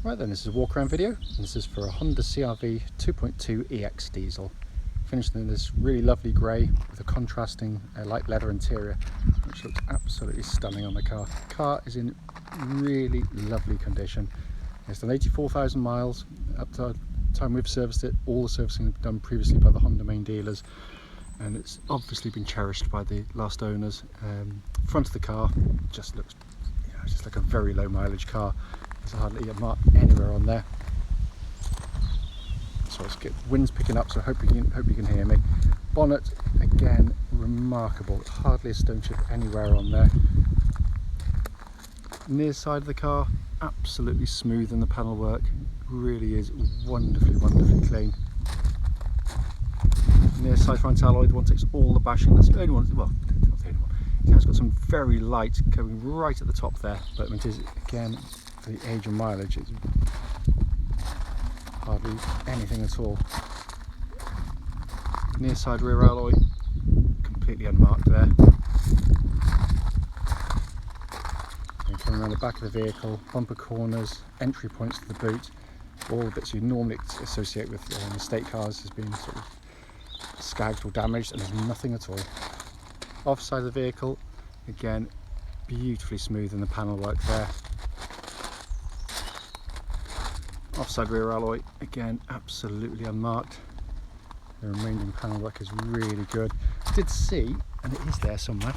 Right then, this is a walk around video, and this is for a Honda CR-V 2.2 EX diesel. Finished in this really lovely grey with a contrasting light leather interior, which looks absolutely stunning on the car. The car is in really lovely condition. It's done 84,000 miles up to the time we've serviced it. All the servicing has been done previously by the Honda main dealers, and it's obviously been cherished by the last owners. Front of the car just looks, just like a very low mileage car. There's hardly a mark anywhere on there. So it's good. Wind's picking up, so I hope you can hear me. Bonnet, again, remarkable. Hardly a stone chip anywhere on there. Near side of the car, absolutely smooth in the panel work. Really is wonderfully clean. Near side front alloy, the one takes all the bashing. That's the only one. Well, not the only one. It has got some very light going right at the top there, but it is, again, for the age and mileage, it's hardly anything at all. Near side rear alloy, completely unmarked there. And coming around the back of the vehicle, bumper corners, entry points to the boot, all the bits you normally associate with estate cars has been sort of scagged or damaged, and there's nothing at all. Offside of the vehicle, again, beautifully smooth in the panel work there. Offside rear alloy, again, absolutely unmarked. The remaining panel work is really good. I did see, and it is there somewhere,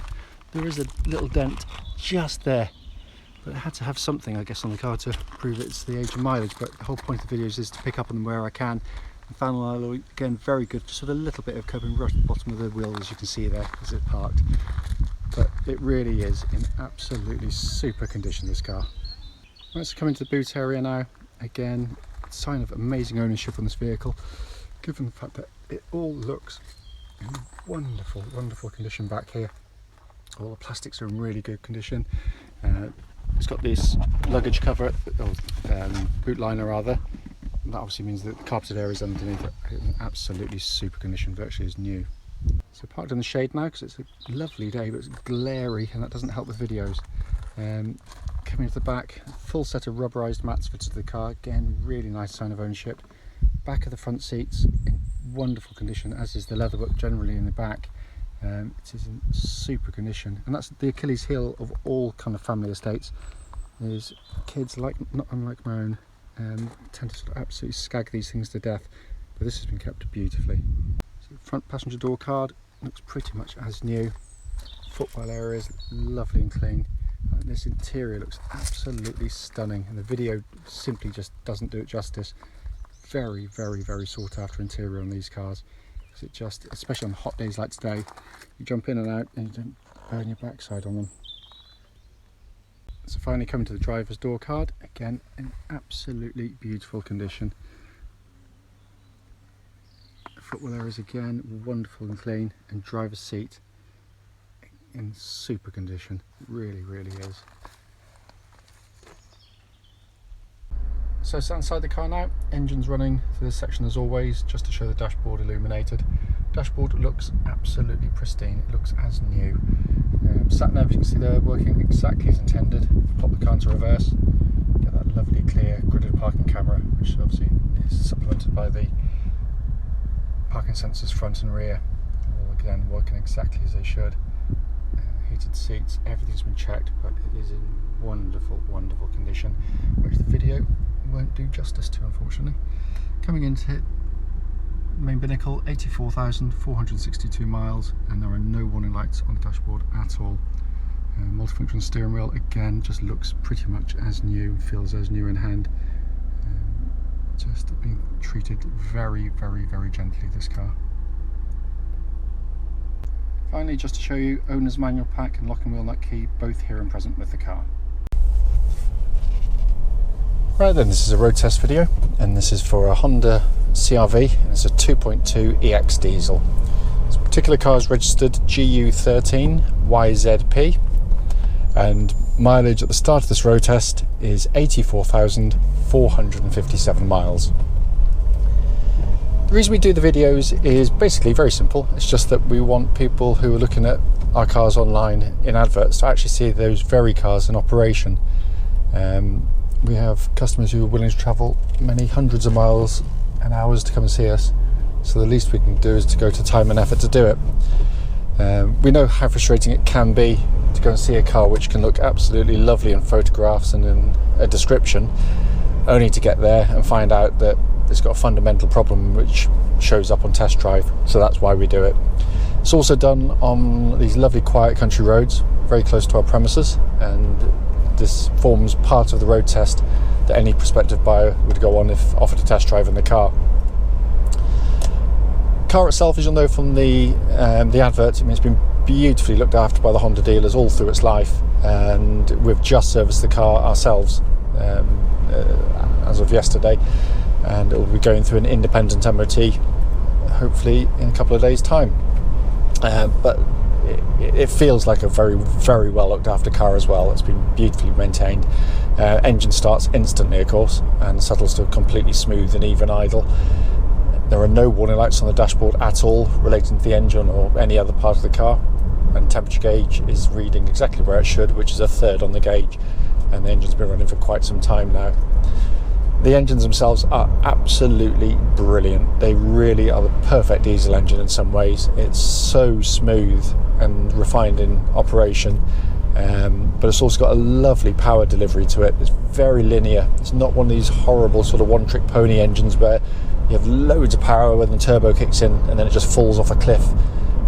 there is a little dent just there, but it had to have something, I guess, on the car to prove it's the age and mileage. But the whole point of the videos is to pick up on them where I can. The panel alloy, again, very good, just with a little bit of cupping right at the bottom of the wheel, as you can see there, as it's parked. But it really is in absolutely super condition, this car. Let's come into the boot area now. Again, sign of amazing ownership on this vehicle, given the fact that it all looks in wonderful condition back here. All the plastics are in really good condition. It's got this luggage cover, or boot liner rather. That obviously means that the carpeted area is underneath it in absolutely super condition, virtually as new. So parked in the shade now because it's a lovely day, but it's glary, and that doesn't help with videos. Coming to the back, full set of rubberized mats fitted to the car. Again, really nice sign of ownership. Back of the front seats in wonderful condition, as is the leatherwork generally in the back. It is in super condition, and that's the Achilles heel of all kind of family estates. Is kids, like not unlike my own, tend to sort of absolutely skag these things to death, but this has been kept beautifully. So the front passenger door card looks pretty much as new. Footwell area is lovely and clean. This interior looks absolutely stunning, and the video simply just doesn't do it justice. Very sought after interior on these cars, because it just, especially on hot days like today, you jump in and out and you don't burn your backside on them. So finally coming to the driver's door card, again in absolutely beautiful condition. Footwell areas again wonderful and clean, and driver's seat in super condition. It really is. So it's inside the car now. Engine's running for this section as always, just to show the dashboard illuminated. Dashboard looks absolutely pristine. It looks as new. Sat nav, you can see they're working exactly as intended. Pop the car into reverse, get that lovely clear gridded parking camera, which obviously is supplemented by the parking sensors front and rear. All again working exactly as they should. Heated seats, everything's been checked, but it is in wonderful condition, which the video won't do justice to, unfortunately. Coming into main binnacle, 84,462 miles, and there are no warning lights on the dashboard at all. Multifunction steering wheel, again, just looks pretty much as new, feels as new in hand. Just being treated very gently, this car. Finally, just to show you, owner's manual pack and lock and wheel nut key, both here and present with the car. Right then, this is a road test video, and this is for a Honda CR-V, and it's a 2.2 EX diesel. This particular car is registered GU13YZP, and mileage at the start of this road test is 84,457 miles. The reason we do the videos is basically very simple. It's just that we want people who are looking at our cars online in adverts to actually see those very cars in operation. We have customers who are willing to travel many hundreds of miles and hours to come and see us, so the least we can do is to go to time and effort to do it. We know how frustrating it can be to go and see a car which can look absolutely lovely in photographs and in a description, only to get there and find out that it's got a fundamental problem which shows up on test drive. So that's why we do it. It's also done on these lovely quiet country roads very close to our premises, and this forms part of the road test that any prospective buyer would go on if offered a test drive in the car. Car itself, as you'll know from the advert, it's been beautifully looked after by the Honda dealers all through its life, and we've just serviced the car ourselves as of yesterday, and it will be going through an independent MOT hopefully in a couple of days' time. But it feels like a very, very well looked after car as well. It's been beautifully maintained. Engine starts instantly, of course, and settles to completely smooth and even idle. There are no warning lights on the dashboard at all relating to the engine or any other part of the car, and temperature gauge is reading exactly where it should, which is a third on the gauge, and the engine's been running for quite some time now. The engines themselves are absolutely brilliant. They really are the perfect diesel engine in some ways. It's so smooth and refined in operation, but it's also got a lovely power delivery to it. It's very linear. It's not one of these horrible sort of one-trick pony engines where you have loads of power when the turbo kicks in and then it just falls off a cliff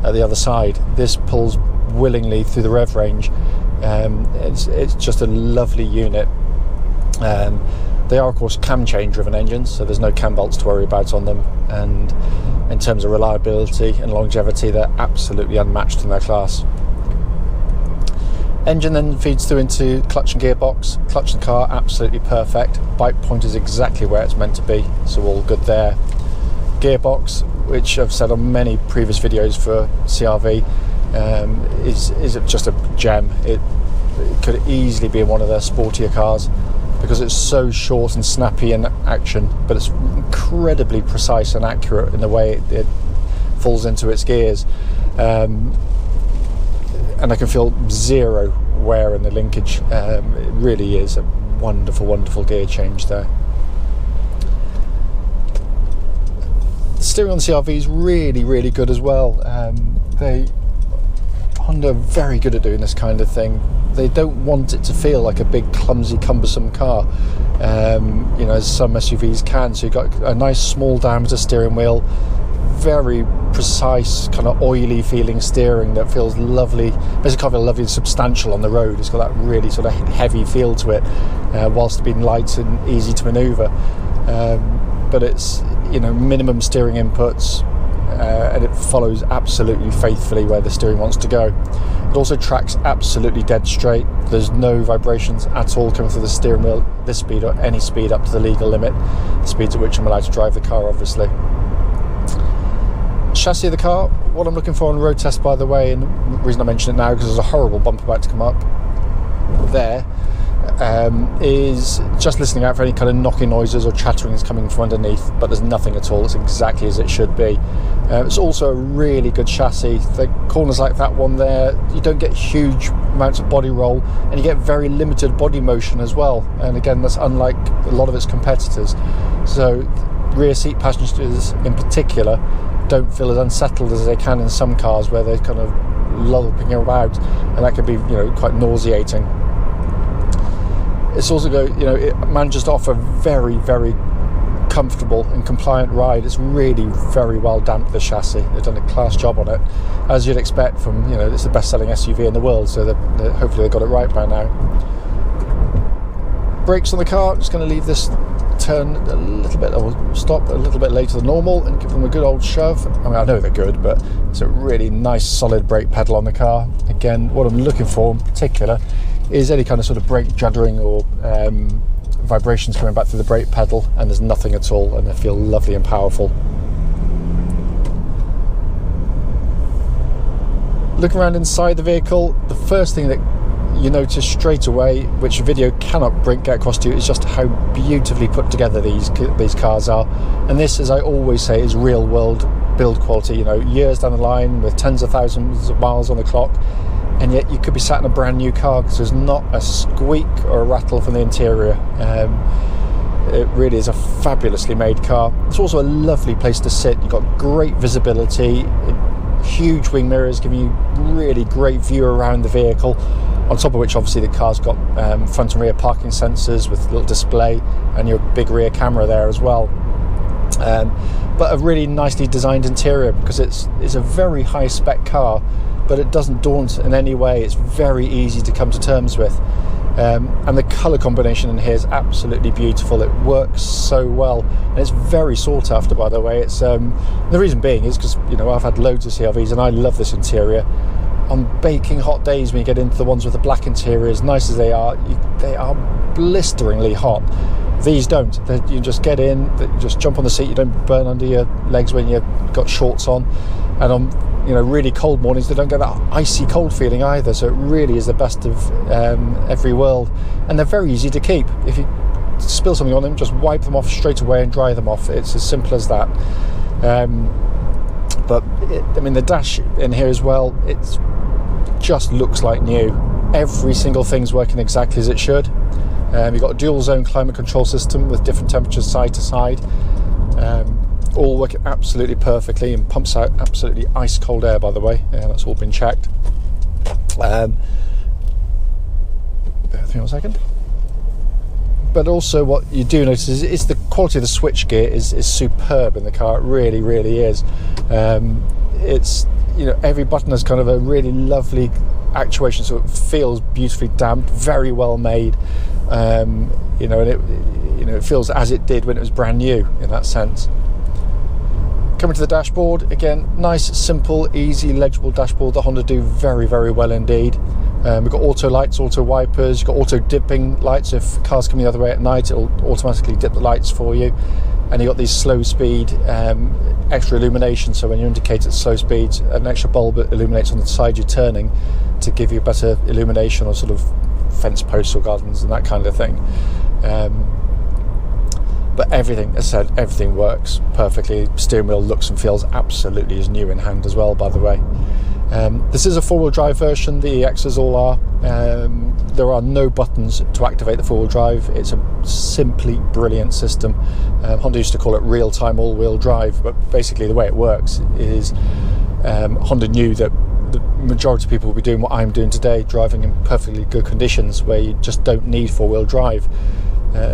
at the other side. This pulls willingly through the rev range. It's just a lovely unit. They are, of course, cam chain driven engines, so there's no cam belts to worry about on them, and in terms of reliability and longevity, they're absolutely unmatched in their class. Engine then feeds through into clutch and gearbox. Clutch in the car, absolutely perfect. Bike point is exactly where it's meant to be, so all good there. Gearbox, which I've said on many previous videos for CR-V, is just a gem. It could easily be in one of their sportier cars, because it's so short and snappy in action, but it's incredibly precise and accurate in the way it falls into its gears. And I can feel zero wear in the linkage. It really is a wonderful, wonderful gear change there. The steering on the CR-V is really, really good as well. Honda are very good at doing this kind of thing. They don't want it to feel like a big, clumsy, cumbersome car, as some SUVs can. So you've got a nice small diameter steering wheel, very precise, kind of oily feeling steering that feels lovely, basically kind of lovely and substantial on the road. It's got that really sort of heavy feel to it, whilst being light and easy to manoeuvre. But it's, minimum steering inputs, and it follows absolutely faithfully where the steering wants to go. It also tracks absolutely dead straight. There's no vibrations at all coming through the steering wheel at this speed or any speed up to the legal limit, the speeds at which I'm allowed to drive the car, obviously. Chassis of the car, what I'm looking for on road test, by the way, and the reason I mention it now because there's a horrible bump about to come up there, is just listening out for any kind of knocking noises or chattering that's coming from underneath, but there's nothing at all. It's exactly as it should be. It's also a really good chassis. The corners like that one there, you don't get huge amounts of body roll, and you get very limited body motion as well, and again, that's unlike a lot of its competitors. So rear seat passengers in particular don't feel as unsettled as they can in some cars where they're kind of lolling about, and that can be quite nauseating. It's also it manages to offer very, very comfortable and compliant ride. It's really very well damped, the chassis. They've done a class job on it, as you'd expect from, it's the best-selling SUV in the world, so hopefully they got it right by now. Brakes on the car, I'm just going to leave this turn a little bit, or stop a little bit later than normal and give them a good old shove. I know they're good, but it's a really nice solid brake pedal on the car. Again, what I'm looking for in particular is any kind of sort of brake juddering or vibrations coming back through the brake pedal, and there's nothing at all, and they feel lovely and powerful. Looking around inside the vehicle, the first thing that you notice straight away, which video cannot get across to you, is just how beautifully put together these cars are. And this, as I always say, is real world build quality. Years down the line with tens of thousands of miles on the clock, and yet you could be sat in a brand new car because there's not a squeak or a rattle from the interior. It really is a fabulously made car. It's also a lovely place to sit. You've got great visibility, huge wing mirrors giving you really great view around the vehicle, on top of which obviously the car's got front and rear parking sensors with a little display and your big rear camera there as well. But a really nicely designed interior, because it's a very high spec car, but it doesn't daunt in any way. It's very easy to come to terms with. And the colour combination in here is absolutely beautiful. It works so well, and it's very sought after, by the way. It's the reason being is because, you know, I've had loads of CR-Vs and I love this interior. On baking hot days, when you get into the ones with the black interior, as nice as they are blisteringly hot. These don't. You just get in, you just jump on the seat, you don't burn under your legs when you've got shorts on, and on, you know, really cold mornings they don't get that icy cold feeling either. So it really is the best of every world, and they're very easy to keep. If you spill something on them, just wipe them off straight away and dry them off. It's as simple as that. But I mean, the dash in here as well, it just looks like new. Every single thing's working exactly as it should. You've got a dual zone climate control system with different temperatures side to side, all working absolutely perfectly, and pumps out absolutely ice cold air, by the way. That's all been checked. Bear with me 1 second. But also what you do notice is the quality of the switch gear is superb in the car. It really, really is. It's, you know, every button has kind of a really lovely actuation, so it feels beautifully damped, very well made. You know, and it feels as it did when it was brand new in that sense. Coming to the dashboard, again, nice, simple, easy, legible dashboard that Honda do very, very well indeed. We've got auto lights, auto wipers, you've got auto dipping lights. If cars coming the other way at night, it'll automatically dip the lights for you. And you've got these slow speed extra illumination, so when you indicate at slow speeds, an extra bulb illuminates on the side you're turning to give you better illumination on sort of fence posts or gardens and that kind of thing. But everything, as I said, everything works perfectly. Steering wheel looks and feels absolutely as new in hand as well, by the way. This is a four-wheel drive version, the EXs all are. There are no buttons to activate the four-wheel drive. It's a simply brilliant system. Honda used to call it real-time all-wheel drive, but basically the way it works is Honda knew that the majority of people will be doing what I'm doing today, driving in perfectly good conditions where you just don't need four-wheel drive.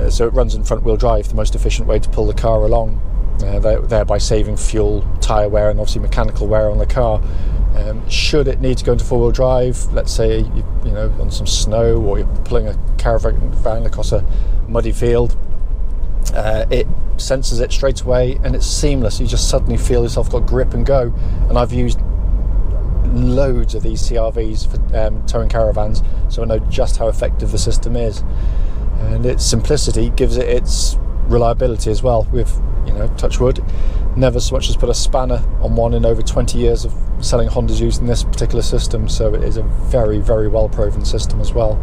So it runs in front-wheel drive, the most efficient way to pull the car along, thereby saving fuel, tyre wear, and obviously mechanical wear on the car. Should it need to go into four-wheel drive, let's say you know, on some snow, or you're pulling a caravan across a muddy field, it senses it straight away and it's seamless. You just suddenly feel yourself got grip and go. And I've used loads of these CR-Vs for towing caravans, so I know just how effective the system is. And its simplicity gives it its reliability as well. We've, you know, touch wood, never so much as put a spanner on one in over 20 years of selling Hondas using this particular system, so it is a very, very well proven system as well.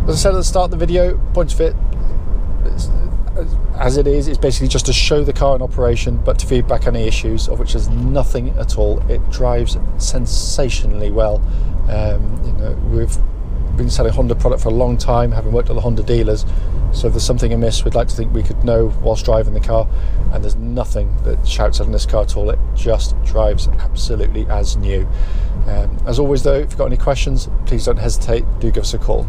As I said at the start of the video, point of it, as it is, it's basically just to show the car in operation, but to feedback any issues, of which there's nothing at all. It drives sensationally well. You know, we've been selling Honda product for a long time, having worked at the Honda dealers, so if there's something amiss, we'd like to think we could know whilst driving the car, and there's nothing that shouts out in this car at all. It just drives absolutely as new. As always though, if you've got any questions, please don't hesitate, do give us a call.